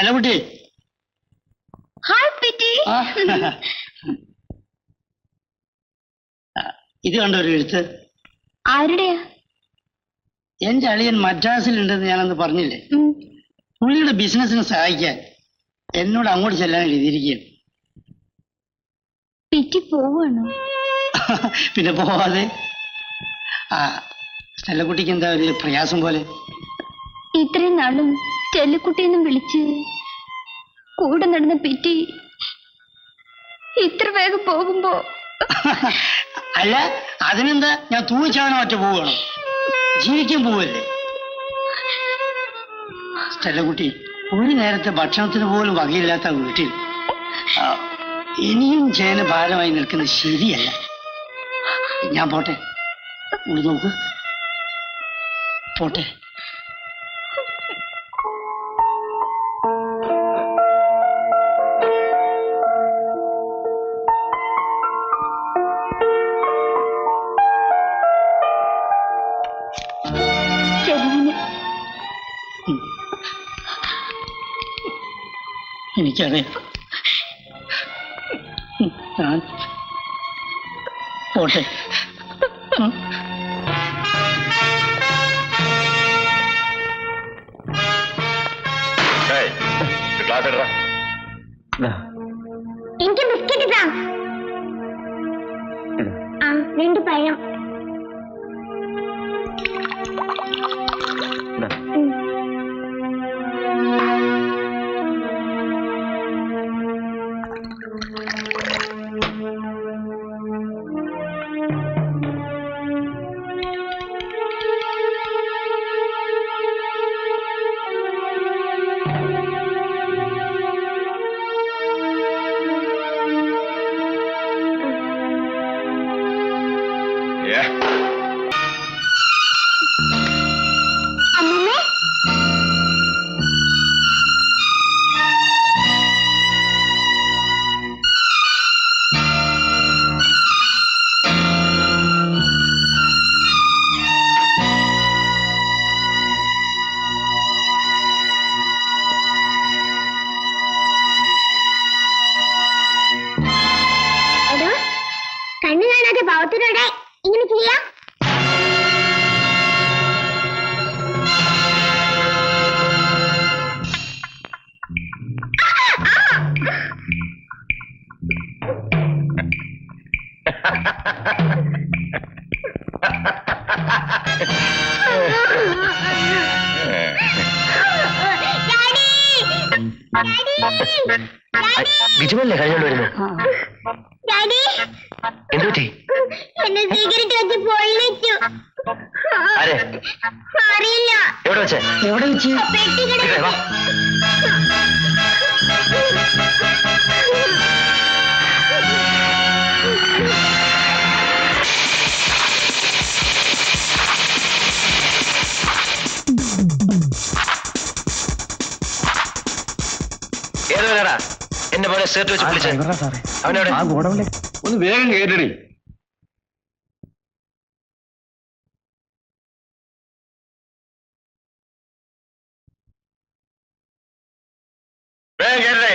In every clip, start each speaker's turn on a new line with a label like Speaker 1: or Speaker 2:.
Speaker 1: അല്ല കുട്ടി. ഇത് കണ്ടോ ഒരു എഴുത്ത്?
Speaker 2: ആരുടെയാ?
Speaker 1: എന്റെ അളിയൻ മദ്രാസിലുണ്ടെന്ന് ഞാനന്ന് പറഞ്ഞില്ലേ. പുള്ളിയുടെ ബിസിനസിനെ സഹായിക്കാൻ എന്നോട് അങ്ങോട്ട് ചെല്ലാൻ എഴുതിയിരിക്കുകയാണ്.
Speaker 2: പോവാണോ?
Speaker 1: പിന്നെ പോവാതെ. സ്റ്റെല്ലക്കുട്ടിക്ക് എന്താ ഒരു പ്രയാസം പോലെ?
Speaker 2: ഇത്രയും നാളും സ്റ്റെല്ലക്കുട്ടിയെന്നും വിളിച്ച് കൂടെ നടന്ന പിറ്റി ഇത്ര വേഗം പോകുമ്പോ.
Speaker 1: അല്ല, അതിനെന്താ, ഞാൻ തൂച്ചാനോ ഒറ്റ പോവുകയാണോ? ജീവിക്കാൻ പോവല്ലേ. സ്റ്റെല്ലക്കുട്ടി ഒരു നേരത്തെ ഭക്ഷണത്തിന് പോലും വകയില്ലാത്ത വീട്ടിൽ ഇനിയും ചേന ഭാരമായി നിൽക്കുന്നത് ശരിയല്ല. ഞാൻ പോട്ടെ. നോക്ക്, പോട്ടെ. എനിക്കറിയാം. ഞാൻ പോട്ടെ.
Speaker 2: എനിക്ക് ബിസ്ക്കറ്റ് താ. രണ്ട് പഴം. കണ്ണു കാണാതെ പാവത്തിനോടെ ഇങ്ങനെ ചെയ്യാം.
Speaker 3: ബിജുവല്ലേ കഴിഞ്ഞോണ്ട് വരുന്നു? എന്തുപറ്റി?
Speaker 2: എന്നെ സിഗരറ്റ് വെച്ച് പൊള്ളിച്ചു. അറിയില്ല.
Speaker 3: എവിടെ വെച്ച്?
Speaker 1: എവിടെ വെച്ച്?
Speaker 2: പെട്ടിക്കട.
Speaker 3: ഏതോടാ എന്നെ പോലെ ഷർട്ട് വെച്ച് വിളിച്ചത്? അവനോട്
Speaker 4: ഒന്ന് വേഗം കേട്ടടി.
Speaker 3: വേഗം കേട്ടേ.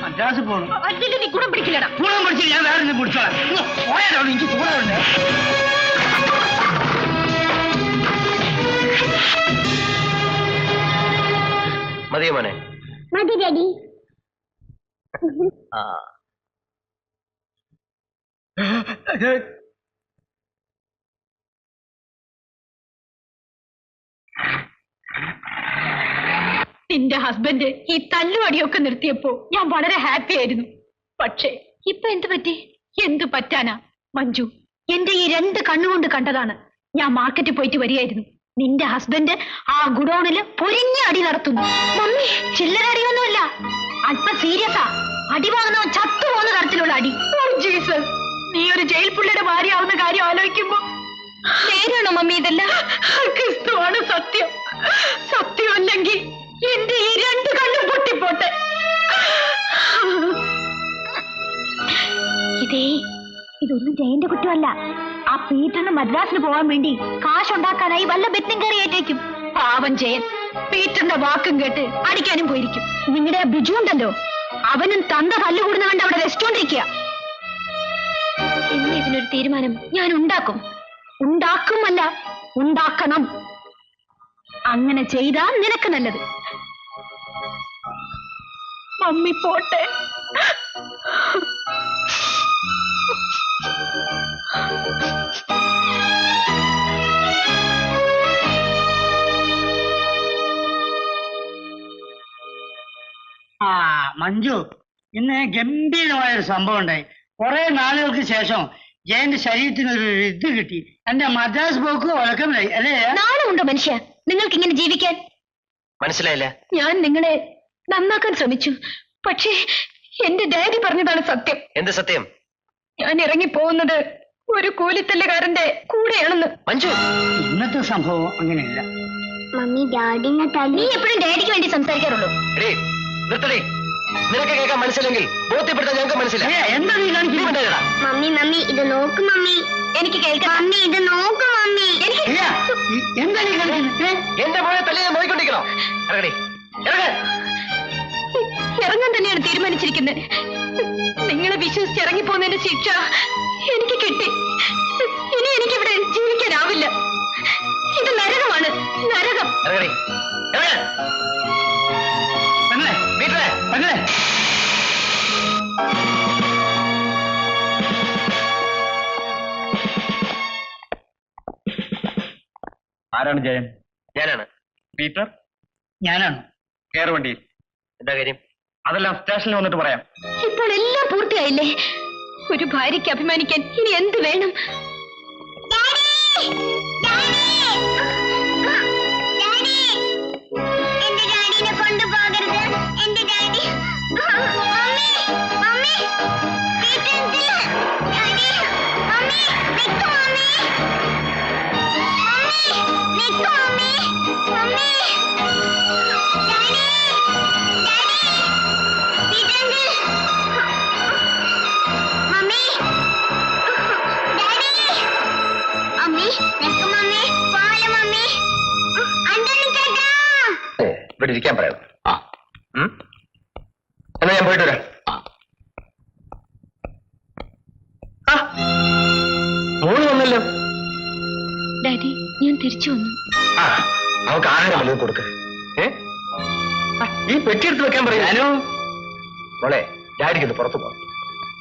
Speaker 1: മദ്രാസ് പോകണം.
Speaker 2: നീ ഗുണം പിടിക്കില്ലടാ.
Speaker 1: ഗുണം പിടിച്ചില്ല, ഞാൻ വേറെ പിടിച്ചോളാം. പോയാലോ, എനിക്ക് ചൂടുണ്ട്.
Speaker 3: മതിയോ മോനെ?
Speaker 2: മതി ഡാഡി.
Speaker 5: നിന്റെ ഹസ്ബൻഡ് ഈ തല്ലുവടിയൊക്കെ നിർത്തിയപ്പോ ഞാൻ വളരെ ഹാപ്പി ആയിരുന്നു. പക്ഷേ ഇപ്പൊ എന്ത് പറ്റി? എന്തു പറ്റാനാ മഞ്ജു? എന്റെ ഈ 2 കണ്ണുകൊണ്ട് കണ്ടതാണ്. ഞാൻ മാർക്കറ്റിൽ പോയിട്ട് വരികയായിരുന്നു. നിന്റെ ഹസ്ബൻഡ് ആ ഗുഡൌണില് പൊരിഞ്ഞ അടി നടത്തുന്നു. മമ്മി, ചില്ലറ അടിയൊന്നുമല്ല, അല്പം സീരിയസാ. അടി വാങ്ങുന്നവൻ ചത്തു പോകുന്ന തരത്തിലുള്ള അടി. ഓ ജീസസ്, നീ ഒരു ജയിൽ പുള്ളിയുടെ ഭാര്യയാവുന്ന കാര്യം ആലോചിക്കുമ്പോ നേരാണോ മമ്മി ഇതെല്ലാം? ക്രിസ്തുവാണ് സത്യം. സത്യമല്ലെങ്കിൽ എന്റെ ഈ 2 കണ്ണും പൊട്ടിപ്പോട്ടെ. ഇതൊന്നും ജയന്റെ കുറ്റമല്ല. ആ പീറ്ററിന് മദ്രാസിന് പോകാൻ വേണ്ടി കാശുണ്ടാക്കാനായി വല്ല ബെറ്റും കയറിയേറ്റേക്കും. പാവൻ ജയൻ പീറ്ററിന്റെ വാക്കും കേട്ട് അടിക്കാനും പോയിരിക്കും. നിങ്ങളുടെ ബിജു ഉണ്ടല്ലോ, അവനും തന്ത തല്ലുകൂടുന്ന കണ്ട് അവിടെ രസിച്ചോണ്ടിരിക്കുക. ഇനി ഇതിനൊരു തീരുമാനം ഞാൻ ഉണ്ടാക്കും. ഉണ്ടാക്കുമല്ല, ഉണ്ടാക്കണം. അങ്ങനെ ചെയ്താൽ നിനക്ക് നല്ലത്. മമ്മി പോട്ടെ.
Speaker 1: ആ മഞ്ജു, ഇന്ന് ഗംഭീരമായൊരു സംഭവം ഉണ്ടായി. കുറെ നാളുകൾക്ക് ശേഷം ജയന്റെ ശരീരത്തിനൊരു ഇത് കിട്ടി. എന്റെ മദ്രാസ് പോക്ക് ഉറക്കമില്ലായി അല്ലേ?
Speaker 5: നാളുണ്ടോ മനുഷ്യ നിങ്ങൾക്ക് ഇങ്ങനെ ജീവിക്കാൻ?
Speaker 3: മനസ്സിലായില്ല.
Speaker 5: ഞാൻ നിങ്ങളെ നന്നാക്കാൻ ശ്രമിച്ചു. പക്ഷേ എന്റെ ഡാഡി പറഞ്ഞതാണ് സത്യം.
Speaker 3: എന്ത് സത്യം?
Speaker 5: ഞാൻ ഇറങ്ങി പോകുന്നത് ഒരു കൂലിത്തല്ലുകാരന്റെ കൂടെയാണെന്ന്.
Speaker 3: മഞ്ജു,
Speaker 1: ഇന്നത്തെ സംഭവം അങ്ങനെയല്ല.
Speaker 2: മമ്മി ഡാഡിനെ
Speaker 5: നീ
Speaker 2: തല്ലി.
Speaker 5: എപ്പോഴും ഡാഡിക്ക് വേണ്ടി സംസാരിക്കാറുള്ളൂ.
Speaker 3: എടീ, നിർത്തടി. നിനക്ക് കേൾക്കാൻ മനസ്സില്ലെങ്കിൽ ബോധ്യപ്പെടുത്താൻ ഞങ്ങൾക്ക് മനസ്സിലായി.
Speaker 1: എന്താ നീ കാണിക്കുന്നത്?
Speaker 2: മമ്മി മമ്മി ഇത് നോക്ക് മമ്മി.
Speaker 5: എനിക്ക് കേൾക്കാം.
Speaker 2: മമ്മി ഇത് നോക്ക് മമ്മി.
Speaker 1: എന്താ നീ കാണിക്കുന്നത്?
Speaker 3: എന്റെ മോനെ തലയെ നോക്കിക്കൊണ്ടിരിക്കണോ? ഇറങ്ങടി, ഇറങ്ങ.
Speaker 5: ഇറങ്ങാൻ തന്നെയാണ് തീരുമാനിച്ചിരിക്കുന്നത്. നിങ്ങളെ വിശ്വസിച്ച് ഇറങ്ങിപ്പോകുന്നതിന്റെ ശിക്ഷ എനിക്ക് കിട്ടി. ഇനി എനിക്കിവിടെ ജീവിക്കാനാവില്ല. ഇത് നരകമാണ്, നരകം.
Speaker 3: ഇറങ്ങടി, ഇറങ്ങ.
Speaker 1: പെണ്ണേ,
Speaker 3: വീട്ടിലെ
Speaker 1: പെണ്ണേ.
Speaker 4: ആരാണ് ജയൻ?
Speaker 3: ഞാനാണ്.
Speaker 4: പീറ്റർ?
Speaker 1: ഞാനാണ്.
Speaker 4: കയറ് വണ്ടിയിൽ.
Speaker 3: എന്താ കാര്യം?
Speaker 4: അതെല്ലാം സ്റ്റേഷനിൽ വന്നിട്ട് പറയാം.
Speaker 5: ഇപ്പോൾ എല്ലാം പൂർത്തിയായില്ലേ? ഒരു ഭാര്യയ്ക്ക് അഭിമാനിക്കാൻ ഇനി എന്ത് വേണം?
Speaker 2: എന്റെ ഡാഡിനെ കൊണ്ടുപോകരുത്. എന്റെ ഡാഡി. മമ്മി മമ്മി പീറ്ററിന്റെ ഡാഡി. മമ്മി നിക്ക് മമ്മി. മമ്മി നിക്ക് മമ്മി. മമ്മി ഡാഡി ഡാഡി പീറ്ററിന്റെ മമ്മി ഡാഡി. മമ്മി നിക്ക് മമ്മി. പോലെ മമ്മി. അണ്ടണി ചേട്ടാ.
Speaker 3: ഇവിടെ ഇരിക്കാൻ പറയാം. എന്നാ ഞാൻ പോയിട്ട് വരാം. മോള് വന്നല്ലോ.
Speaker 5: ഡാഡി, ഞാൻ തിരിച്ചു വന്നു.
Speaker 3: ആ, അവൾക്ക് ആഹാരം വല്ലതും കൊടുക്ക. ഈ പെട്ടി എടുത്ത് വെക്കാൻ പറയാനോ? മോളെ, ഡാഡിക്ക് ഒന്ന് പുറത്തു പോകാം.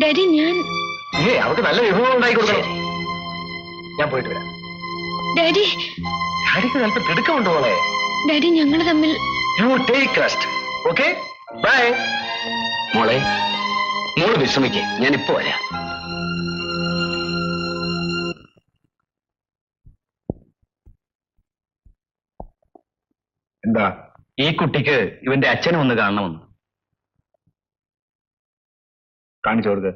Speaker 5: ഡാഡി, ഞാൻ
Speaker 3: അവൾക്ക് നല്ല വിഭവം ഉണ്ടാക്കി കൊടുക്കണം. ഞാൻ പോയിട്ട് വരാം.
Speaker 5: ഡാഡി
Speaker 3: ഡാഡിക്ക് അല്പം തിടുക്കമുണ്ട് മോളെ.
Speaker 5: ഡാഡി, ഞങ്ങൾ തമ്മിൽ
Speaker 3: you take rest. Okay, bye.
Speaker 4: മോളെ, മോള് വിശ്രമിക്കേ, ഞാൻ ഇപ്പൊ വരാം. എന്താ, ഈ കുട്ടിക്ക് ഇവന്റെ അച്ഛനും ഒന്ന് കാണണമെന്ന്. കാണിച്ചു കൊടുക്ക്.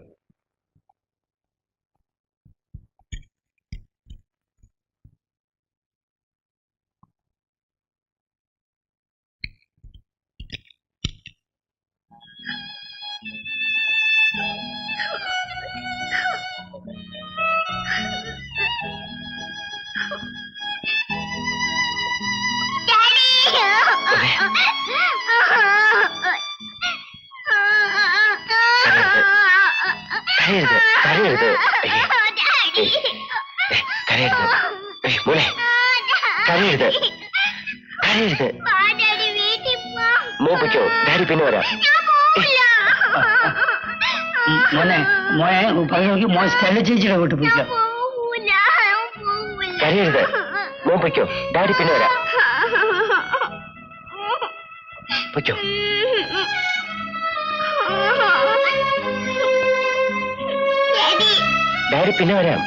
Speaker 3: കരയരുത്, കരയരുത്. കരയരുത് മോനെ, കരയരുത്, കരയരുത്. മോപ്പിക്കോ, ഡാഡി പിന്നെ വരാം.
Speaker 1: മോനെ, മോനെ നോക്കി മോൻ സ്റ്റെല്ല ചേച്ചിയുടെ വീട്ടിൽ പോയില്ല.
Speaker 3: കരയരുത്, മോപ്പിക്കോ, ഡാഡി പിന്നെ വരാം.
Speaker 4: പൊയ്ക്കോ.
Speaker 2: ഡാഡി
Speaker 4: ഡാഡി പിന്നെ വരാം.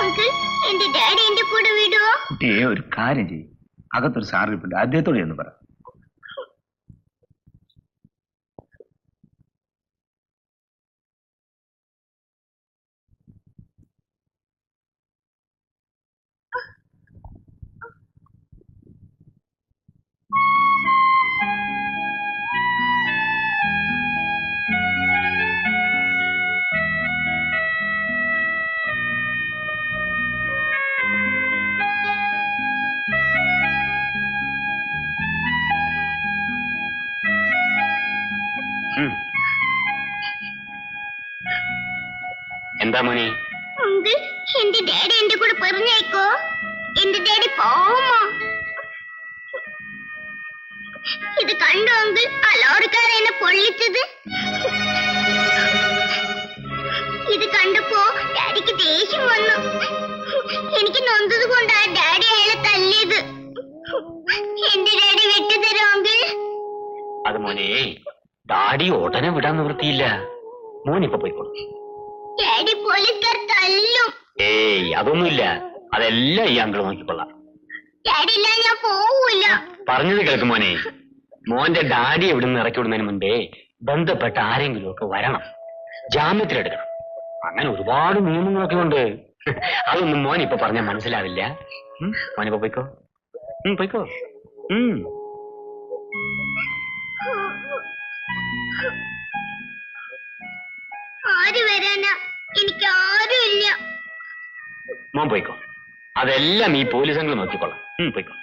Speaker 2: അങ്കിൾ എന്റെ ഡാഡി എന്റെ കൂടെ വിടുവോ?
Speaker 6: കുട്ടിയെ ഒരു കാര്യം ചെയ്യും, അകത്തൊരു സാറ് ഇരിപ്പുണ്ട്, അദ്ദേഹത്തോട് എന്ന് പറ.
Speaker 4: എന്താ മോനെ?
Speaker 2: അങ്കിൾ എന്റെ ഡാഡി എന്റെ കൂടെ പറഞ്ഞേക്കോ? എന്റെ ഡാഡി പോവുമോ? ഇത് കണ്ടോ അങ്കിൾ, ആ ലോറിക്കാരൻ എന്നെ പൊള്ളിച്ചത്? ഇത് കണ്ടപ്പോ ഡാഡിക്ക് ദേഷ്യം വന്നു. എനിക്ക് നൊന്തത് കൊണ്ടാ ഡാഡി അയാളെ തല്ലിയത്. എന്റെ ഡാഡി വിട്ടുതരോ അങ്കിൾ?
Speaker 4: അത് മോനെ, ഡാഡി ഉടനെ വിടാൻ നിവൃത്തിയില്ല. മോനിപ്പൊ പോയിക്കോളൂ.
Speaker 2: ഡാഡി പോലീസുകാർ തല്ലും.
Speaker 4: ഏയ് അതൊന്നുമില്ല, അതെല്ലാം ഈ അങ്കിൾ നോക്കിക്കൊള്ളാം.
Speaker 2: ഡാഡി ഇല്ല ഞാൻ പോവൂല.
Speaker 4: പറഞ്ഞത് കേൾക്ക് മോനെ, മോന്റെ ഡാഡി എവിടെ നിന്ന് ഇറക്കി വിടുന്നതിന് മുൻപേ ബന്ധപ്പെട്ട ആരെങ്കിലും ഒക്കെ വരണം, ജാമ്യത്തിലെടുക്കണം. അങ്ങനെ ഒരുപാട് നിയമങ്ങളൊക്കെ ഉണ്ട്. അതൊന്നും മോൻ ഇപ്പൊ പറഞ്ഞാൽ മനസ്സിലാവില്ല. മോനിപ്പോ പോയിക്കോ, പോയിക്കോ.
Speaker 2: ആര് വരാനാ? എനിക്ക് ആരും ഇല്ല.
Speaker 4: മോൻ പോയിക്കോ, അതെല്ലാം ഈ പോലീസ് അംഗങ്ങൾ നോക്കിക്കൊള്ളാം. പോയിക്കോ.